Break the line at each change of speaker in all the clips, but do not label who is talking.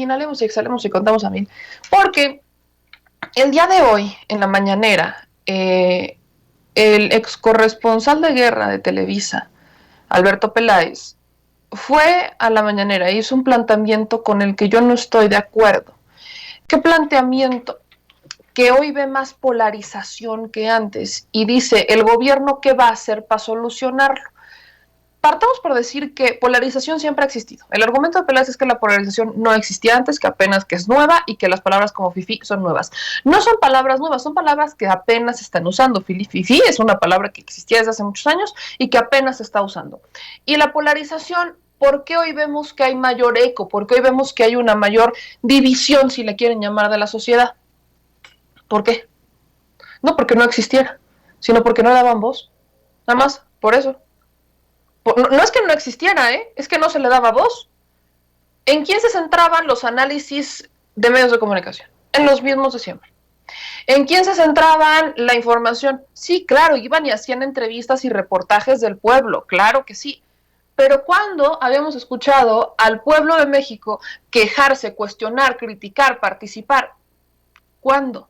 inhalemos y exhalemos y contamos a 1000. Porque el día de hoy, en la mañanera, el ex corresponsal de guerra de Televisa, Alberto Peláez, fue a la mañanera e hizo un planteamiento con el que yo no estoy de acuerdo. ¿Qué planteamiento? Que hoy ve más polarización que antes y dice, ¿el gobierno qué va a hacer para solucionarlo? Partamos por decir que polarización siempre ha existido. El argumento de Peláez es que la polarización no existía antes, que apenas que es nueva y que las palabras como fifí son nuevas. No son palabras nuevas, son palabras que apenas se están usando. Fifí es una palabra que existía desde hace muchos años y que apenas se está usando. Y la polarización, ¿por qué hoy vemos que hay mayor eco? ¿Por qué hoy vemos que hay una mayor división, si le quieren llamar, de la sociedad? ¿Por qué? No porque no existiera, sino porque no daban voz. Nada más, por eso. No es que no existiera, es que no se le daba voz. ¿En quién se centraban los análisis de medios de comunicación? En los mismos de siempre. ¿En quién se centraban la información? Sí, claro, iban y hacían entrevistas y reportajes del pueblo, claro que sí. Pero ¿cuándo habíamos escuchado al pueblo de México quejarse, cuestionar, criticar, participar? ¿Cuándo?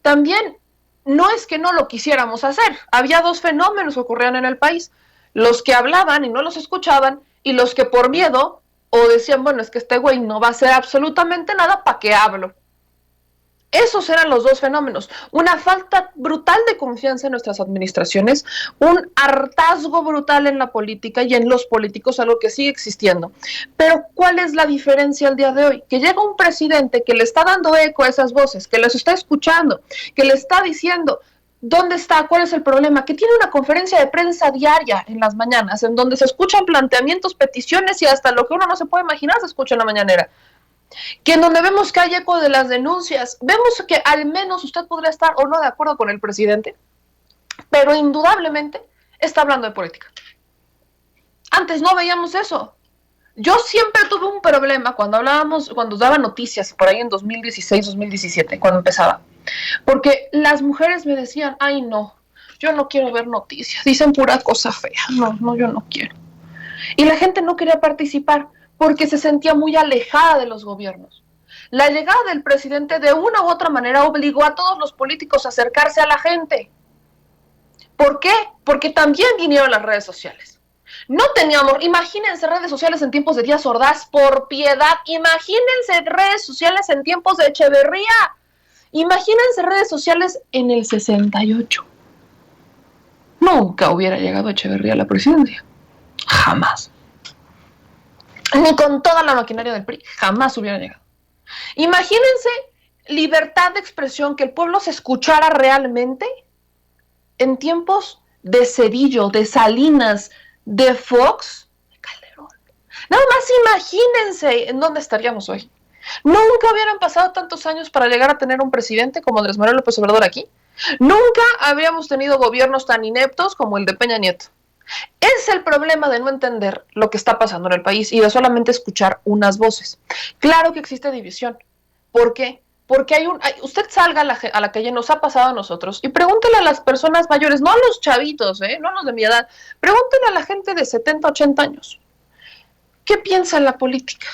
También no es que no lo quisiéramos hacer. Había dos fenómenos que ocurrían en el país. Los que hablaban y no los escuchaban, y los que por miedo o decían, bueno, es que este güey no va a hacer absolutamente nada, ¿para qué hablo? Esos eran los dos fenómenos. Una falta brutal de confianza en nuestras administraciones, un hartazgo brutal en la política y en los políticos, algo que sigue existiendo. Pero ¿cuál es la diferencia al día de hoy? Que llega un presidente que le está dando eco a esas voces, que les está escuchando, que le está diciendo dónde está, cuál es el problema, que tiene una conferencia de prensa diaria en las mañanas, en donde se escuchan planteamientos, peticiones y hasta lo que uno no se puede imaginar se escucha en la mañanera. Que en donde vemos que hay eco de las denuncias, vemos que al menos usted podría estar o no de acuerdo con el presidente, pero indudablemente está hablando de política. Antes no veíamos eso. Yo siempre tuve un problema cuando daba noticias, por ahí en 2016, 2017, cuando empezaba, porque las mujeres me decían, ay no, yo no quiero ver noticias, dicen pura cosa fea, no, yo no quiero. Y la gente no quería participar porque se sentía muy alejada de los gobiernos. La llegada del presidente de una u otra manera obligó a todos los políticos a acercarse a la gente. ¿Por qué? Porque también vinieron las redes sociales. No teníamos, imagínense redes sociales en tiempos de Díaz Ordaz, por piedad, imagínense redes sociales en tiempos de Echeverría, imagínense redes sociales en el 68. Nunca hubiera llegado Echeverría a la presidencia, jamás. Ni con toda la maquinaria del PRI, jamás hubiera llegado. Imagínense libertad de expresión, que el pueblo se escuchara realmente en tiempos de Cedillo, de Salinas, de Fox, de Calderón. Nada más imagínense en dónde estaríamos hoy. Nunca hubieran pasado tantos años para llegar a tener un presidente como Andrés Manuel López Obrador aquí. Nunca habríamos tenido gobiernos tan ineptos como el de Peña Nieto. Es el problema de no entender lo que está pasando en el país y de solamente escuchar unas voces. Claro que existe división. ¿Por qué? Porque usted salga a la calle, nos ha pasado a nosotros, y pregúntele a las personas mayores, no a los chavitos, no a los de mi edad, pregúntele a la gente de 70, 80 años, ¿qué piensa en la política?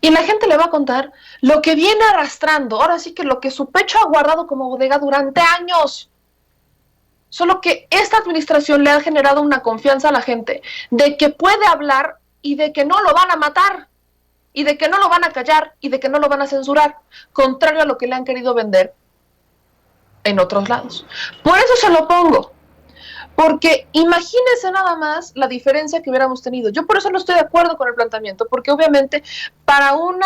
Y la gente le va a contar lo que viene arrastrando, ahora sí que lo que su pecho ha guardado como bodega durante años. Solo que esta administración le ha generado una confianza a la gente de que puede hablar y de que no lo van a matar, y de que no lo van a callar, y de que no lo van a censurar, contrario a lo que le han querido vender en otros lados. Por eso se lo pongo, porque imagínense nada más la diferencia que hubiéramos tenido. Yo por eso no estoy de acuerdo con el planteamiento, porque obviamente para un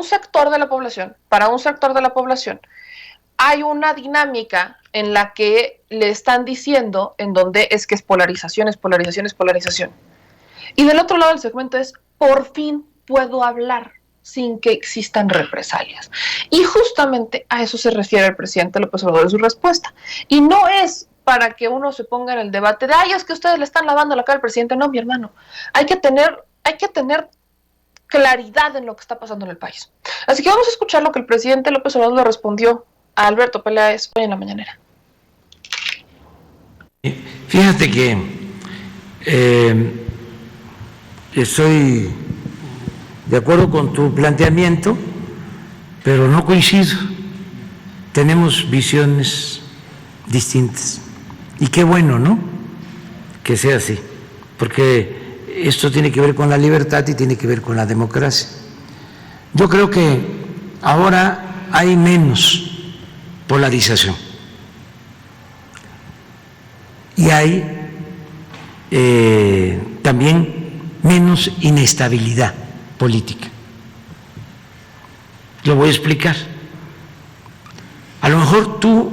sector de la población, hay una dinámica en la que le están diciendo en donde es que es polarización. Y del otro lado del segmento es, por fin puedo hablar sin que existan represalias. Y justamente a eso se refiere el presidente López Obrador en su respuesta. Y no es para que uno se ponga en el debate de, ay, es que ustedes le están lavando la cara al presidente. No, mi hermano, hay que tener claridad en lo que está pasando en el país. Así que vamos a escuchar lo que el presidente López Obrador le respondió a Alberto Peláez hoy en la mañanera.
Fíjate que soy de acuerdo con tu planteamiento, pero no coincido. Tenemos visiones distintas. Y qué bueno, ¿no?, que sea así, porque esto tiene que ver con la libertad y tiene que ver con la democracia. Yo creo que ahora hay menos polarización y hay también menos inestabilidad política. Lo voy a explicar. A lo mejor tú,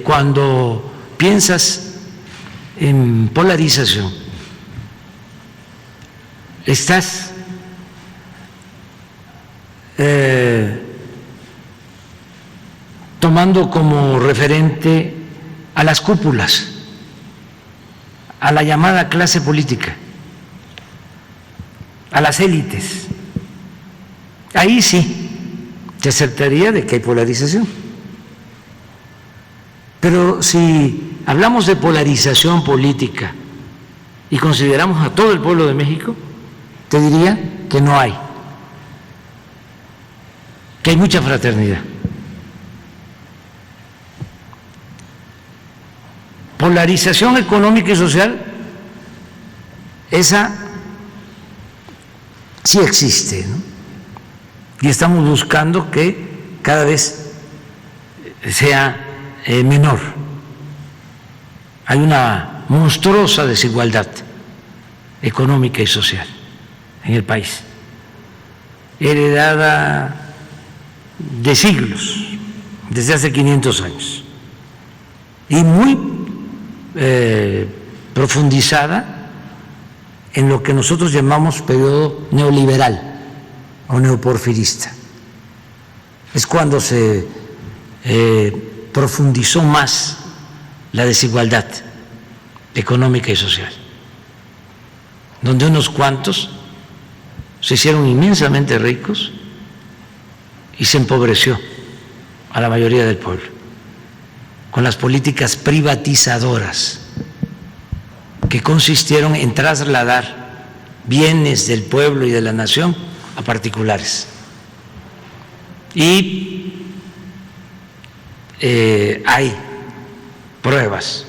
cuando piensas en polarización, estás tomando como referente a las cúpulas, a la llamada clase política, a las élites. Ahí sí te acertaría de que hay polarización. Pero si hablamos de polarización política y consideramos a todo el pueblo de México, te diría que no hay, que hay mucha fraternidad. Polarización económica y social, esa sí existe, ¿no? Y estamos buscando que cada vez sea menor. Hay una monstruosa desigualdad económica y social en el país, heredada de siglos, desde hace 500 años, y muy profundizada en lo que nosotros llamamos periodo neoliberal o neoporfirista. Es cuando se profundizó más la desigualdad económica y social, donde unos cuantos se hicieron inmensamente ricos y se empobreció a la mayoría del pueblo, con las políticas privatizadoras que consistieron en trasladar bienes del pueblo y de la nación a particulares. Y hay pruebas,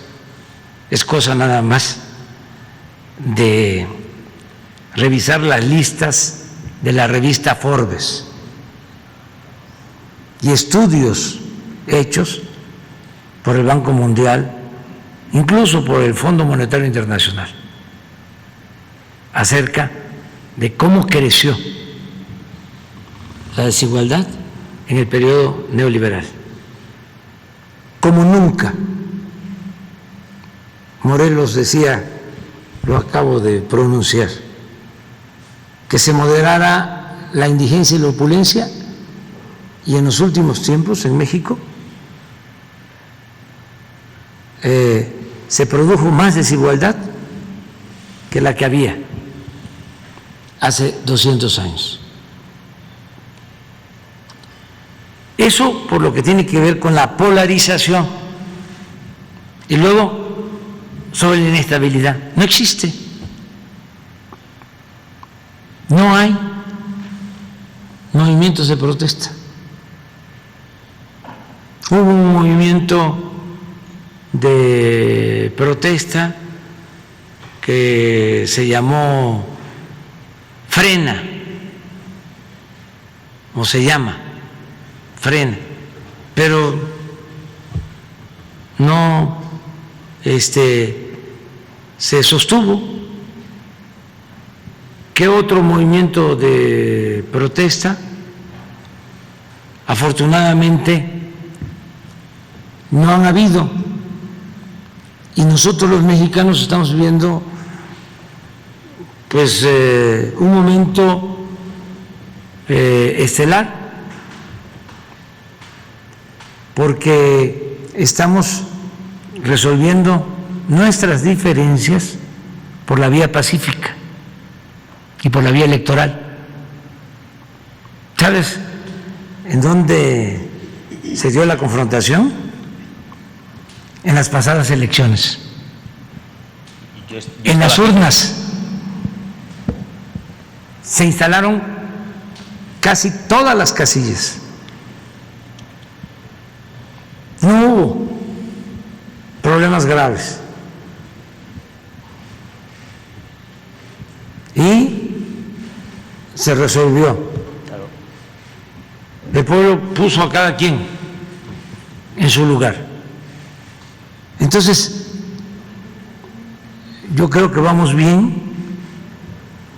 es cosa nada más de revisar las listas de la revista Forbes y estudios hechos por el Banco Mundial, incluso por el Fondo Monetario Internacional, acerca de cómo creció la desigualdad en el periodo neoliberal. Como nunca. Morelos decía, lo acabo de pronunciar, que se moderara la indigencia y la opulencia, y en los últimos tiempos en México se produjo más desigualdad que la que había hace 200 años. Eso por lo que tiene que ver con la polarización. Y luego, sobre la inestabilidad, no existe. No hay movimientos de protesta. Hubo un movimiento de protesta que se llamó Frena, o se llama Frena, pero no se sostuvo. ¿Qué otro movimiento de protesta? Afortunadamente no han habido, y nosotros los mexicanos estamos viviendo pues un momento estelar, porque estamos resolviendo nuestras diferencias por la vía pacífica y por la vía electoral. ¿Sabes en dónde se dio la confrontación? En las pasadas elecciones, en las urnas. se instalaron casi todas las casillas. No hubo problemas graves. Y se resolvió. El pueblo puso a cada quien en su lugar. Entonces, yo creo que vamos bien.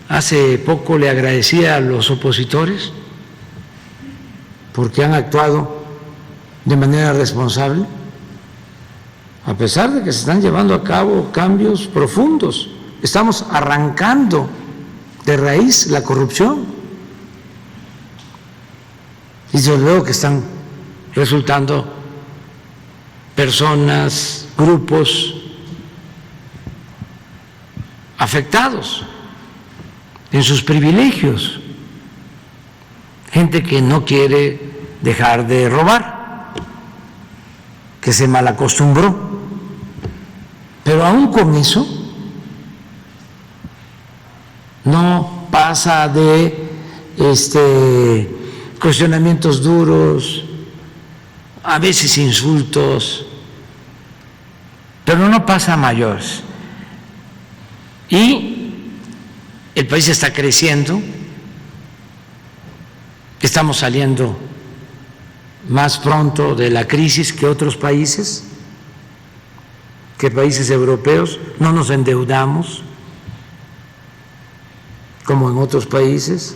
Hace poco le agradecía a los opositores porque han actuado de manera responsable, a pesar de que se están llevando a cabo cambios profundos. Estamos arrancando de raíz la corrupción. Y desde luego que están resultando personas, grupos afectados en sus privilegios, gente que no quiere dejar de robar, que se malacostumbró, pero aún con eso no pasa de cuestionamientos duros, a veces insultos, pero no pasa a mayores. Y el país está creciendo, estamos saliendo más pronto de la crisis que otros países, que países europeos, no nos endeudamos como en otros países.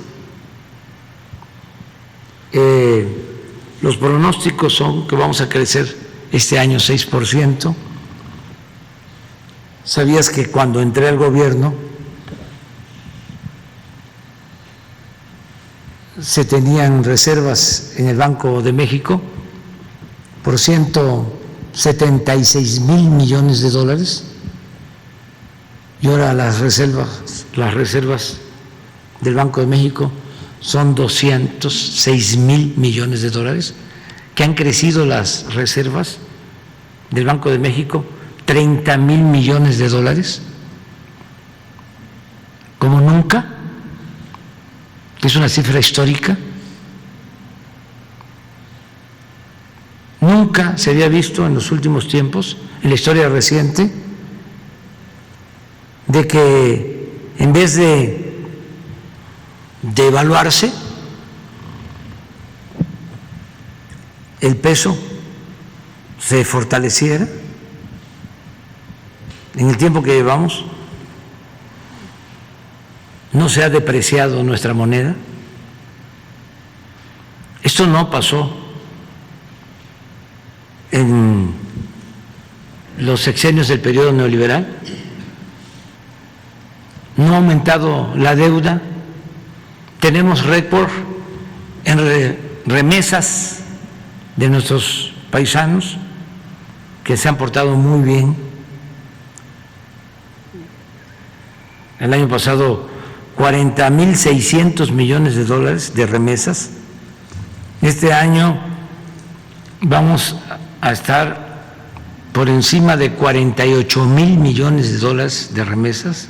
Los pronósticos son que vamos a crecer este año 6%. ¿Sabías que cuando entré al gobierno se tenían reservas en el Banco de México por 176,000 millones de dólares? Y ahora las reservas del Banco de México son 206,000 millones de dólares, que han crecido las reservas del Banco de México 30,000 millones de dólares, como nunca. Es una cifra histórica. Nunca se había visto en los últimos tiempos, en la historia reciente, de que en vez de devaluarse, el peso se fortaleciera. En el tiempo que llevamos no se ha depreciado nuestra moneda. Esto no pasó en los sexenios del periodo neoliberal. No ha aumentado la deuda. Tenemos récord en remesas de nuestros paisanos que se han portado muy bien. El año pasado 40,600 millones de dólares de remesas. Este año vamos a estar por encima de 48,000 millones de dólares de remesas.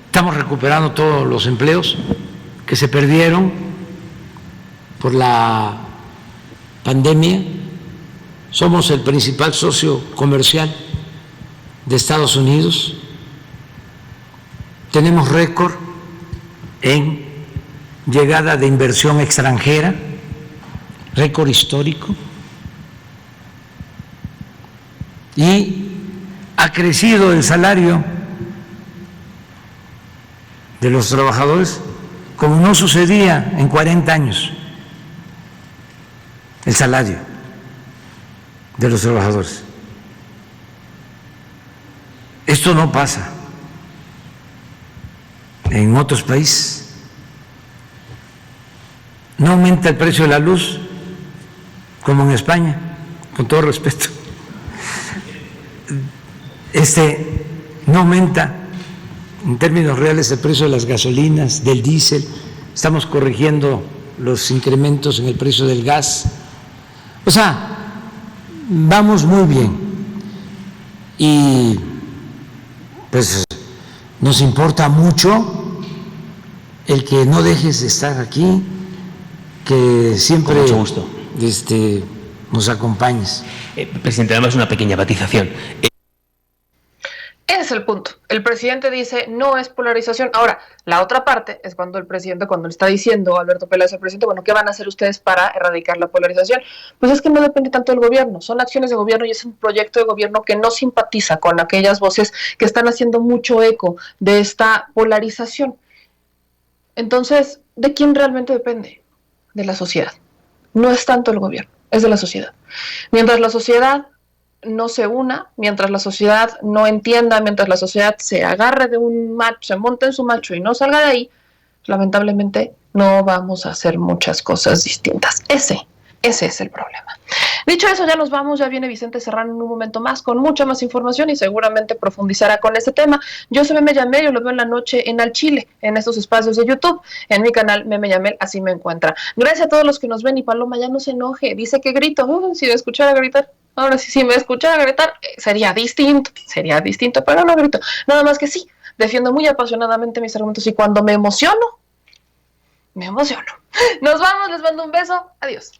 Estamos recuperando todos los empleos que se perdieron por la pandemia. Somos el principal socio comercial de Estados Unidos. Tenemos récord en llegada de inversión extranjera, récord histórico, y ha crecido el salario de los trabajadores como no sucedía en 40 años, el salario de los trabajadores. Esto no pasa en otros países. No aumenta el precio de la luz como en España, con todo respeto. No aumenta en términos reales el precio de las gasolinas, del diésel. Estamos corrigiendo los incrementos en el precio del gas. O sea, vamos muy bien. Y pues nos importa mucho el que no dejes de estar aquí, que siempre
con mucho gusto.
Nos acompañes.
Presidente, además una pequeña matización.
Ese es el punto. El presidente dice no es polarización. Ahora, la otra parte es cuando el presidente, cuando le está diciendo Alberto Peláez al presidente, bueno, ¿qué van a hacer ustedes para erradicar la polarización? Pues es que no depende tanto del gobierno, son acciones de gobierno y es un proyecto de gobierno que no simpatiza con aquellas voces que están haciendo mucho eco de esta polarización. Entonces, ¿de quién realmente depende? De la sociedad. No es tanto el gobierno, es de la sociedad. Mientras la sociedad no se una, mientras la sociedad no entienda, mientras la sociedad se agarre de un macho, se monte en su macho y no salga de ahí, lamentablemente no vamos a hacer muchas cosas distintas. Ese es el problema. Dicho eso, ya nos vamos, ya viene Vicente Serrano en un momento más con mucha más información y seguramente profundizará con este tema. Yo soy Meme Yamel, yo lo veo en la noche en Al Chile, en estos espacios de YouTube, en mi canal Meme Yamel, así me encuentra. Gracias a todos los que nos ven y Paloma ya no se enoje, dice que grito, si me escuchara gritar. Ahora sí, si me escuchara gritar, sería distinto, pero no grito. Nada más que sí, defiendo muy apasionadamente mis argumentos y cuando me emociono. Nos vamos, les mando un beso, adiós.